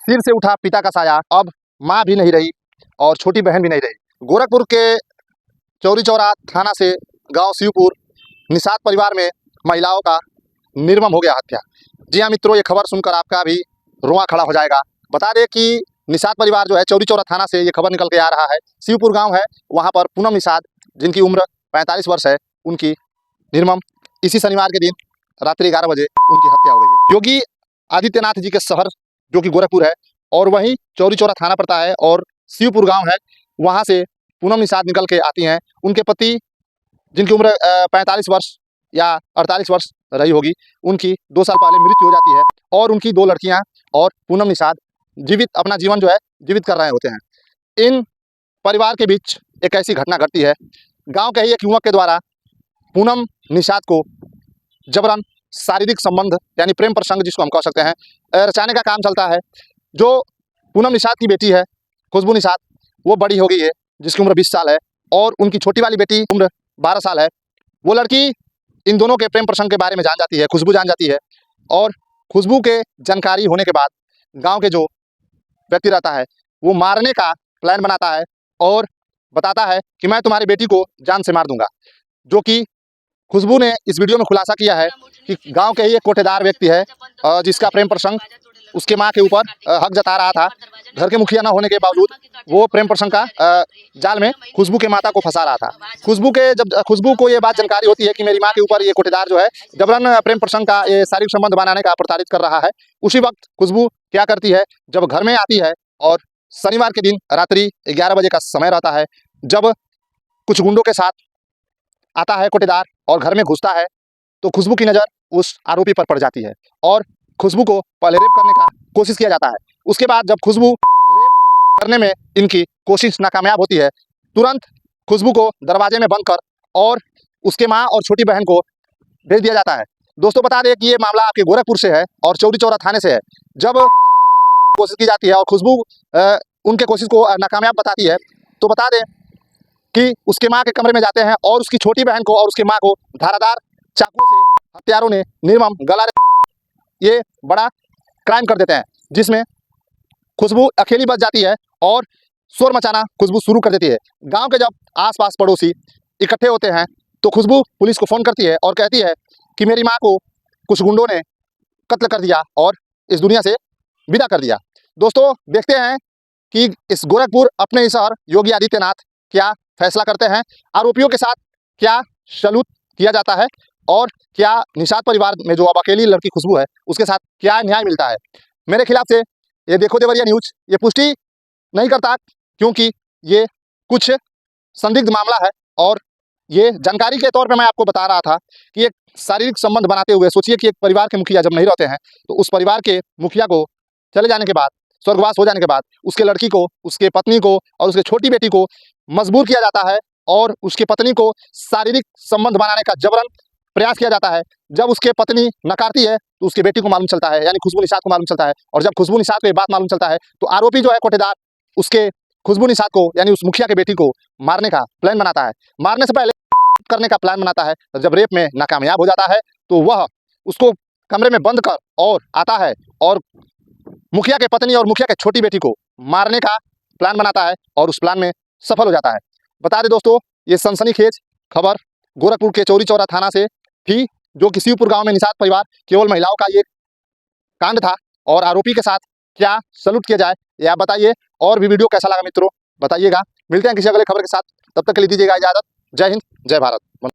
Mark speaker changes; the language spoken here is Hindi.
Speaker 1: सिर से उठा पिता का साया, अब माँ भी नहीं रही और छोटी बहन भी नहीं रही। गोरखपुर के चौरी चौरा थाना से गांव शिवपुर निषाद परिवार में महिलाओं का निर्मम हो गया हत्या। जी हाँ मित्रों, ये खबर सुनकर आपका भी रोंवा खड़ा हो जाएगा। बता दें कि निषाद परिवार जो है चौरी चौरा थाना से ये खबर निकल के आ रहा है। शिवपुर गांव है, वहां पर पूनम निषाद जिनकी उम्र 45 वर्ष है, उनकी निर्मम इसी शनिवार के दिन रात्रि 11 बजे उनकी हत्या हो गई है। योगी आदित्यनाथ जी के शहर जो कि गोरखपुर है और वहीं चौरी चौरा थाना पड़ता है और शिवपुर गांव है, वहां से पूनम निषाद निकल के आती हैं। उनके पति जिनकी उम्र 45 वर्ष या 48 वर्ष रही होगी, उनकी 2 साल पहले मृत्यु हो जाती है और उनकी 2 लड़कियां और पूनम निषाद जीवित अपना जीवन जो है जीवित कर रहे होते हैं। इन परिवार के बीच एक ऐसी घटना घटती है। गांव के ही एक युवक के द्वारा पूनम निषाद को जबरन शारीरिक संबंध यानी प्रेम प्रसंग जिसको हम कह सकते हैं रचाने का काम चलता है। जो पूनम निषाद की बेटी है खुशबू निषाद, वो बड़ी हो गई है जिसकी उम्र 20 साल है और उनकी छोटी वाली बेटी उम्र 12 साल है। वो लड़की इन दोनों के प्रेम प्रसंग के बारे में जान जाती है, खुशबू जान जाती है और खुशबू के जानकारी होने के बाद गांव के जो व्यक्ति रहता है वो मारने का प्लान बनाता है और बताता है कि मैं तुम्हारी बेटी को जान से मार दूंगा। जो कि खुशबू ने इस वीडियो में खुलासा किया है कि गांव के ही एक कोटेदार व्यक्ति है जिसका प्रेम प्रसंग उसके मां के ऊपर हक जता रहा था। घर के मुखिया न होने के बावजूद वो प्रेम प्रसंग का जाल में खुशबू के माता को फंसा रहा था। जब खुशबू को ये बात जानकारी होती है कि मेरी मां के ऊपर ये कोटेदार जो है जबरन प्रेम प्रसंग का ये शारीरिक संबंध बनाने का प्रताड़ित कर रहा है, उसी वक्त खुशबू क्या करती है, जब घर में आती है और शनिवार के दिन रात्रि 11 बजे का समय रहता है, जब कुछ गुंडों के साथ आता है कोटेदार और घर में घुसता है, तो खुशबू की नज़र उस आरोपी पर पड़ जाती है और खुशबू को पहले रेप करने का कोशिश किया जाता है। उसके बाद जब खुशबू रेप करने में इनकी कोशिश नाकामयाब होती है, तुरंत खुशबू को दरवाजे में बंद कर और उसके माँ और छोटी बहन को भेज दिया जाता है। दोस्तों बता दें कि ये मामला आपके गोरखपुर से है और चौरी चौरा थाने से है। जब कोशिश की जाती है और खुशबू उनके कोशिश को नाकामयाब बताती है, तो बता दें कि उसके माँ के कमरे में जाते हैं और उसकी छोटी बहन को और उसके माँ को धारादार चाकू से हत्यारों ने निर्मम गला ये बड़ा क्राइम कर देते हैं, जिसमें खुशबू अकेली बच जाती है और शोर मचाना खुशबू शुरू कर देती है। गांव के जब आसपास पड़ोसी इकट्ठे होते हैं तो खुशबू पुलिस को फ़ोन करती है और कहती है कि मेरी माँ को कुछ गुंडों ने कत्ल कर दिया और इस दुनिया से विदा कर दिया। दोस्तों देखते हैं कि इस गोरखपुर अपने ही शहर योगी आदित्यनाथ क्या फैसला करते हैं, आरोपियों के साथ क्या सलूट किया जाता है और क्या निषाद परिवार में जो अब अकेली लड़की खुशबू है उसके साथ क्या न्याय मिलता है। मेरे खिलाफ से ये देखो देवरिया न्यूज़ ये पुष्टि नहीं करता, क्योंकि ये कुछ संदिग्ध मामला है और ये जानकारी के तौर पे मैं आपको बता रहा था कि एक शारीरिक संबंध बनाते हुए सोचिए कि एक परिवार के मुखिया जब नहीं रहते हैं तो उस परिवार के मुखिया को चले जाने के बाद, स्वर्गवास हो जाने के बाद उसके लड़की को, उसके पत्नी को और उसके छोटी बेटी को मजबूर किया जाता है और उसकी पत्नी को शारीरिक संबंध बनाने का जबरन प्रयास किया जाता है। जब उसके पत्नी नकारती है तो उसके बेटी को मालूम चलता है, यानी खुशबू निषाद को मालूम चलता है, और जब खुशबू निषाद को ये बात मालूम चलता है तो आरोपी जो है कोटेदार उसके खुशबू निषाद को यानी उस मुखिया के बेटी को मारने का प्लान बनाता है। मारने से पहले करने का प्लान बनाता है। जब रेप में नाकामयाब हो जाता है तो वह उसको कमरे में बंद कर और आता है और मुखिया के पत्नी और मुखिया के छोटी बेटी को मारने का प्लान बनाता है और उस प्लान में सफल हो जाता है। बता दें दोस्तों, ये सनसनीखेज खबर गोरखपुर के चौरी चौरा थाना से थी, जो कि शिवपुर गांव में निषाद परिवार केवल महिलाओं का ये कांड था और आरोपी के साथ क्या सलूट किया जाए ये आप बताइए। और भी वीडियो कैसा लगा मित्रों बताइएगा। मिलते हैं किसी अगले खबर के साथ, तब तक के लिए दीजिएगा इजाजत। जय हिंद, जय भारत।